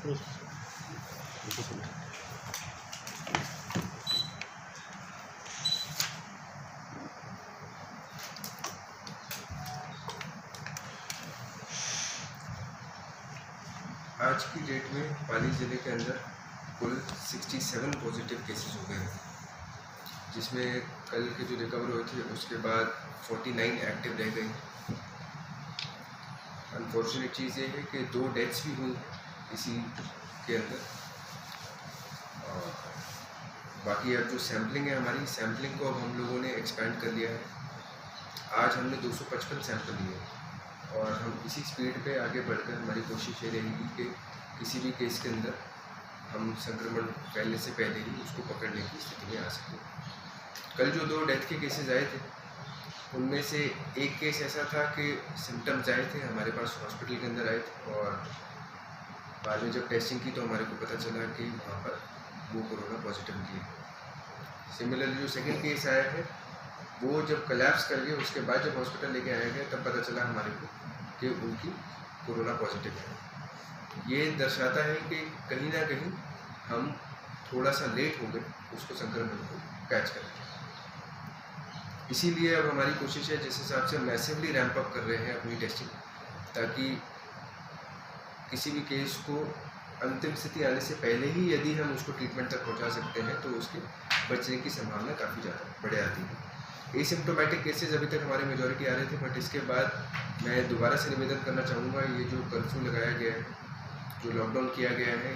आज की डेट में पाली ज़िले के अंदर कुल 67 पॉजिटिव केसेस हो गए हैं, जिसमें कल के जो रिकवर हुए थे उसके बाद 49 एक्टिव रह गए। अनफॉर्चुनेट चीज़ ये है कि 2 डेथ्स भी हुई हैं इसी के अंदर। और बाकी अब जो सैम्पलिंग है, हमारी सैम्पलिंग को अब हम लोगों ने एक्सपेंड कर लिया है। आज हमने 255 सैंपल लिए और हम इसी स्पीड पे आगे बढ़कर हमारी कोशिश ये रहेगी कि किसी भी केस के अंदर हम संक्रमण फैलने से पहले ही उसको पकड़ने की स्थिति में आ सकें। कल जो 2 डेथ के केसेस आए थे उनमें से एक केस ऐसा था कि सिम्टम्स आए थे, हमारे पास हॉस्पिटल के अंदर आए थे और बाद में जब टेस्टिंग की तो हमारे को पता चला कि वहाँ पर वो कोरोना पॉजिटिव निकली। सिमिलरली जो सेकेंड केस आया है वो जब कोलैप्स कर गए उसके बाद जब हॉस्पिटल लेके आया गया तब पता चला हमारे को कि उनकी कोरोना पॉजिटिव है। ये दर्शाता है कि कहीं ना कहीं हम थोड़ा सा लेट हो गए उसको संक्रमण को कैच करके। इसीलिए अब हमारी कोशिश है जिस हिसाब से मैसिवली रैंप अप कर रहे हैं अपनी टेस्टिंग, ताकि किसी भी केस को अंतिम स्थिति आने से पहले ही यदि हम उसको ट्रीटमेंट तक पहुंचा सकते हैं तो उसके बचने की संभावना काफ़ी ज़्यादा बढ़ जाती है। एसिम्प्टोमेटिक केसेस अभी तक हमारे मेजॉरिटी आ रहे थे, बट इसके बाद मैं दोबारा से निवेदन करना चाहूँगा, ये जो कर्फ्यू लगाया गया है, जो लॉकडाउन किया गया है,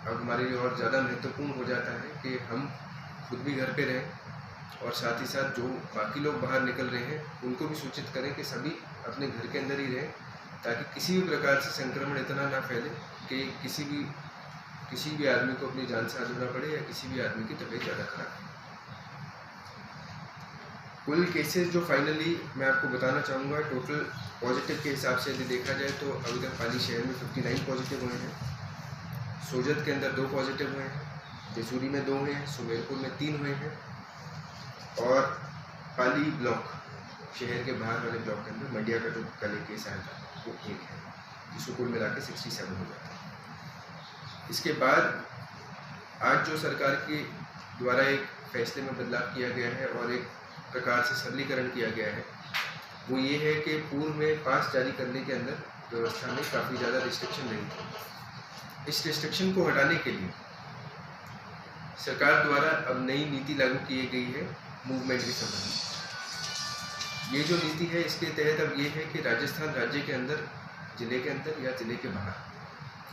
अब हमारे लिए और ज़्यादा महत्वपूर्ण हो जाता है कि हम खुद भी घर पे रहें और साथ ही साथ जो बाकी लोग बाहर निकल रहे हैं उनको भी सूचित करें कि सभी अपने घर के अंदर ही रहें, ताकि किसी भी प्रकार से संक्रमण इतना ना फैले कि किसी भी आदमी को अपनी जान से हारना पड़े या किसी भी आदमी की तबीयत ज़्यादा खराब हो। कुल केसेस जो फाइनली मैं आपको बताना चाहूँगा, टोटल पॉजिटिव के हिसाब से यदि देखा जाए तो अभी तक पाली शहर में 59 पॉजिटिव हुए हैं, सोजत के अंदर 2 पॉजिटिव हुए हैं, जसूरी में 2 हैं, सुमेरपुर में 3 हुए हैं और पाली ब्लॉक शहर के बाहर वाले ब्लॉक के अंदर मंडिया का जो कल एक केस आया था वो 1 है, जिसको कुल मिला के 67 हो जाता है। इसके बाद आज जो सरकार के द्वारा एक फैसले में बदलाव किया गया है और एक प्रकार से सरलीकरण किया गया है, वो ये है कि पूर्व में पास जारी करने के अंदर व्यवस्था में काफ़ी ज़्यादा रिस्ट्रिक्शन नहीं थी। इस रिस्ट्रिक्शन को हटाने के लिए सरकार द्वारा अब नई नीति लागू की गई है मूवमेंट के संबंध में। ये जो नीति है इसके तहत अब ये है कि राजस्थान राज्य के अंदर, ज़िले के अंदर या ज़िले के बाहर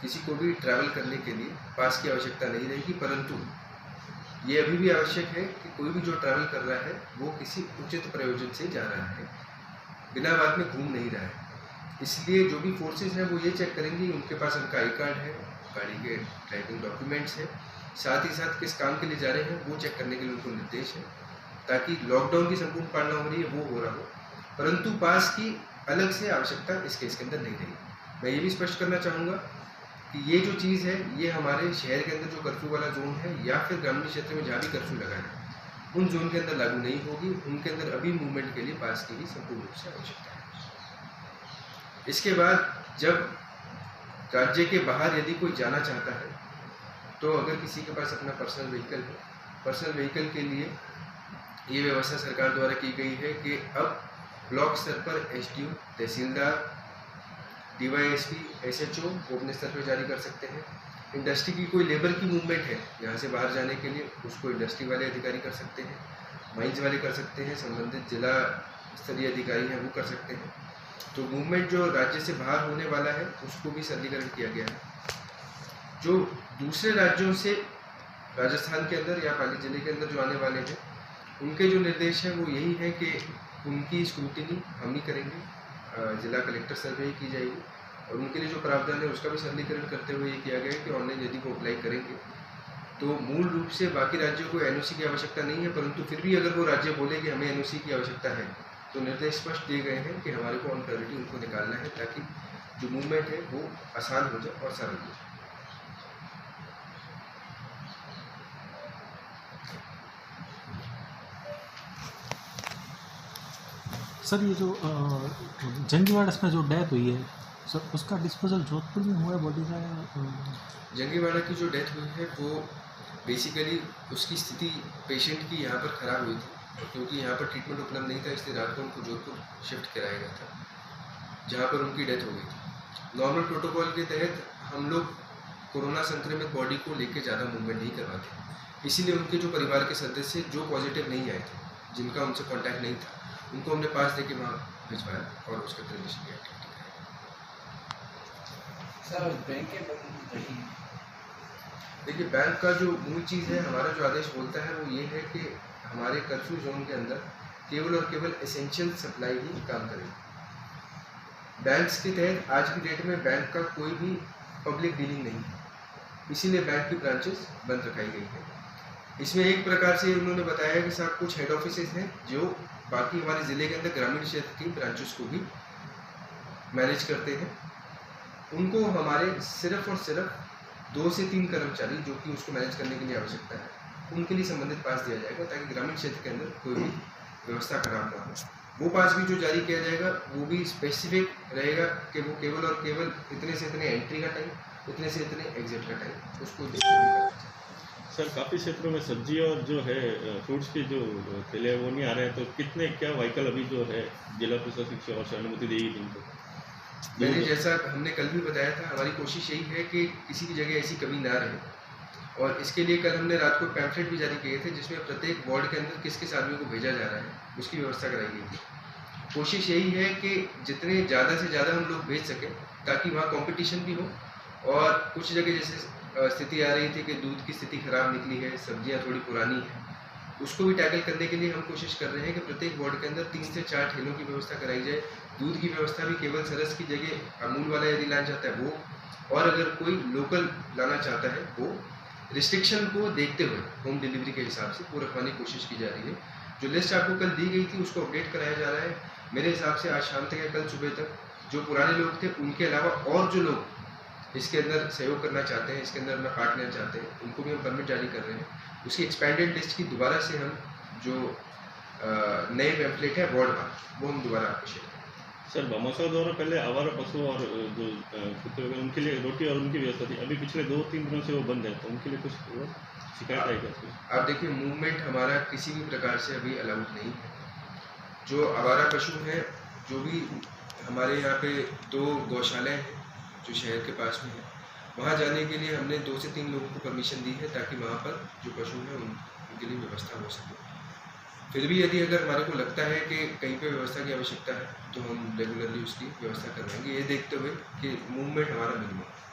किसी को भी ट्रैवल करने के लिए पास की आवश्यकता नहीं रहेगी, परंतु ये अभी भी आवश्यक है कि कोई भी जो ट्रैवल कर रहा है वो किसी उचित प्रयोजन से जा रहा है, बिना बाद में घूम नहीं रहा है। इसलिए जो भी फोर्सेस हैं वो ये चेक करेंगे उनके पास उनका आई कार्ड है, गाड़ी के ड्राइविंग डॉक्यूमेंट्स हैं, साथ ही साथ किस काम के लिए जा रहे हैं वो चेक करने के लिए उनको निर्देश है, ताकि लॉकडाउन की संपूर्ण पालना हो रही है वो हो रहा हो, परंतु पास की अलग से आवश्यकता इस केस के अंदर नहीं रही। मैं ये भी स्पष्ट करना चाहूँगा कि ये जो चीज़ है ये हमारे शहर के अंदर जो कर्फ्यू वाला जोन है या फिर ग्रामीण क्षेत्र में जहाँ भी कर्फ्यू लगा है उन जोन के अंदर लागू नहीं होगी। उनके अंदर अभी मूवमेंट के लिए पास की ही संपूर्ण रूप से आवश्यकता है। इसके बाद जब राज्य के बाहर यदि कोई जाना चाहता है तो अगर किसी के पास अपना पर्सनल व्हीकल है, पर्सनल व्हीकल के लिए ये व्यवस्था सरकार द्वारा की गई है कि अब ब्लॉक स्तर पर SDO, तहसीलदार, DYSP, SHO वो अपने स्तर पर जारी कर सकते हैं। इंडस्ट्री की कोई लेबर की मूवमेंट है यहाँ से बाहर जाने के लिए उसको इंडस्ट्री वाले अधिकारी कर सकते हैं, माइंस वाले कर सकते हैं, संबंधित जिला स्तरीय अधिकारी हैं वो कर सकते हैं। तो मूवमेंट जो राज्य से बाहर होने वाला है उसको भी सरलीकरण किया गया है। जो दूसरे राज्यों से राजस्थान के अंदर या पाली जिले के अंदर जो आने वाले हैं उनके जो निर्देश हैं वो यही है कि उनकी स्क्रूटिनी हम ही करेंगे, जिला कलेक्टर सर्वे ही की जाएगी और उनके लिए जो प्रावधान है उसका भी सरलीकरण करते हुए ये किया गया है कि ऑनलाइन यदि वो अप्लाई करेंगे तो मूल रूप से बाकी राज्यों को NOC की आवश्यकता नहीं है, परंतु फिर भी अगर वो राज्य बोले कि हमें NOC की आवश्यकता है तो निर्देश स्पष्ट दिए गए हैं कि हमारे को ऑन प्रायोरिटी उनको निकालना है ताकि जो मूवमेंट है वो आसान हो जाए और सरल हो जाए। सर ये जो जंगीवाड़ा में जो डेथ हुई है सर उसका डिस्पोजल जोधपुर में हुआ है बॉडी का? जंगीवाला की जो डेथ हुई है वो बेसिकली उसकी स्थिति पेशेंट की यहाँ पर ख़राब हुई थी, क्योंकि यहाँ पर ट्रीटमेंट उपलब्ध नहीं था, इसलिए रात को उनको जोधपुर शिफ्ट कराया गया था, जहाँ पर उनकी डेथ हो गई थी। नॉर्मल प्रोटोकॉल के तहत हम लोग कोरोना संक्रमित बॉडी को लेकर ज़्यादा मूवमेंट नहीं करवाते, इसीलिए उनके जो परिवार के सदस्य जो पॉजिटिव नहीं आए थे, जिनका उनसे कांटेक्ट नहीं था, उनको हमने पास देके वहाँ भिजवाया और उसका ट्रेडिशन की एक्टिविटी सर बैंक के बंद नहीं। देखिए, बैंक का जो मूल चीज़ है, हमारा जो आदेश बोलता है वो ये है कि हमारे कर्फ्यू जोन के अंदर केवल और केवल एसेंशियल सप्लाई ही काम करेगी। बैंक्स के तहत आज की डेट में बैंक का कोई भी पब्लिक डीलिंग नहीं है, इसीलिए बैंक की ब्रांचेस बंद रखाई गई है। इसमें एक प्रकार से उन्होंने बताया कि साहब कुछ हेड ऑफिस हैं जो बाकी हमारे ज़िले के अंदर ग्रामीण क्षेत्र की ब्रांचेस को भी मैनेज करते हैं, उनको हमारे सिर्फ और सिर्फ 2 से 3 कर्मचारी जो कि उसको मैनेज करने के लिए आवश्यकता है, उनके लिए संबंधित पास दिया जाएगा, ताकि ग्रामीण क्षेत्र के अंदर कोई भी व्यवस्था खराब ना हो। वो पास भी जो जारी किया जाएगा वो भी स्पेसिफिक रहेगा कि वो केवल और केवल इतने से इतने एंट्री का टाइम, इतने से इतने एग्जिट का टाइम, उसको देखते हुए करना चाहिए। सर काफ़ी क्षेत्रों में सब्जी और जो है फ्रूट्स के जो ठेले वो नहीं आ रहे हैं, तो कितने क्या व्हीकल अभी जो है जिला प्रशासन की ओर से अनुमति देगी इनको? मैंने जैसा हमने कल भी बताया था, हमारी कोशिश यही है कि किसी भी जगह ऐसी कमी ना रहे, और इसके लिए कल हमने रात को पैम्फलेट भी जारी किए थे, जिसमें प्रत्येक वार्ड के अंदर किस किस आदमी को भेजा जा रहा है उसकी व्यवस्था कराई गई थी। कोशिश यही है कि जितने ज़्यादा से ज़्यादा हम लोग भेज सकें, ताकि वहाँ कंपटीशन भी हो। और कुछ जगह जैसे स्थिति आ रही थी कि दूध की स्थिति खराब निकली है, सब्जियाँ थोड़ी पुरानी है, उसको भी टैकल करने के लिए हम कोशिश कर रहे हैं कि प्रत्येक वार्ड के अंदर 3 से 4 ठेलों की व्यवस्था कराई जाए। दूध की व्यवस्था भी केवल सरस की जगह अमूल वाला यदि लाना चाहता है वो, और अगर कोई लोकल लाना चाहता है वो, रिस्ट्रिक्शन को देखते हुए होम डिलीवरी के हिसाब से वो रखवाने की कोशिश की जा रही है। जो लिस्ट आपको कल दी गई थी उसको अपडेट कराया जा रहा है। मेरे हिसाब से आज शाम तक या कल सुबह तक जो पुराने लोग थे उनके अलावा और जो लोग इसके अंदर सहयोग करना चाहते हैं, इसके अंदर अपना पार्ट लेना चाहते हैं, उनको भी हम परमिट जारी कर रहे हैं। उसकी एक्सपेंडेड लिस्ट की दोबारा से हम जो नए पैम्फलेट है वार्ड वार, वो हम दोबारा आपको शेयर करें। सर भामाशाह द्वारा पहले आवारा पशु और जो कुत्ते वगैरह उनके लिए रोटी और उनकी व्यवस्था थी, अभी पिछले 2-3 दिनों से वो बंद है, तो उनके लिए कुछ शिकायत आई क्या? आप देखिए, मूवमेंट हमारा किसी भी प्रकार से अभी अलाउड नहीं है। जो आवारा पशु हैं, जो भी हमारे यहाँ पे 2 गौशालाएँ हैं जो शहर के पास में है, वहाँ जाने के लिए हमने 2 से 3 लोगों को परमिशन दी है, ताकि वहाँ पर जो पशु हैं उनके लिए व्यवस्था हो सके। फिर भी यदि अगर हमारे को लगता है कि कहीं पे व्यवस्था की आवश्यकता है, तो हम रेगुलरली उसकी व्यवस्था करवाएंगे, ये देखते हुए कि मूवमेंट हमारा मिनिमम है।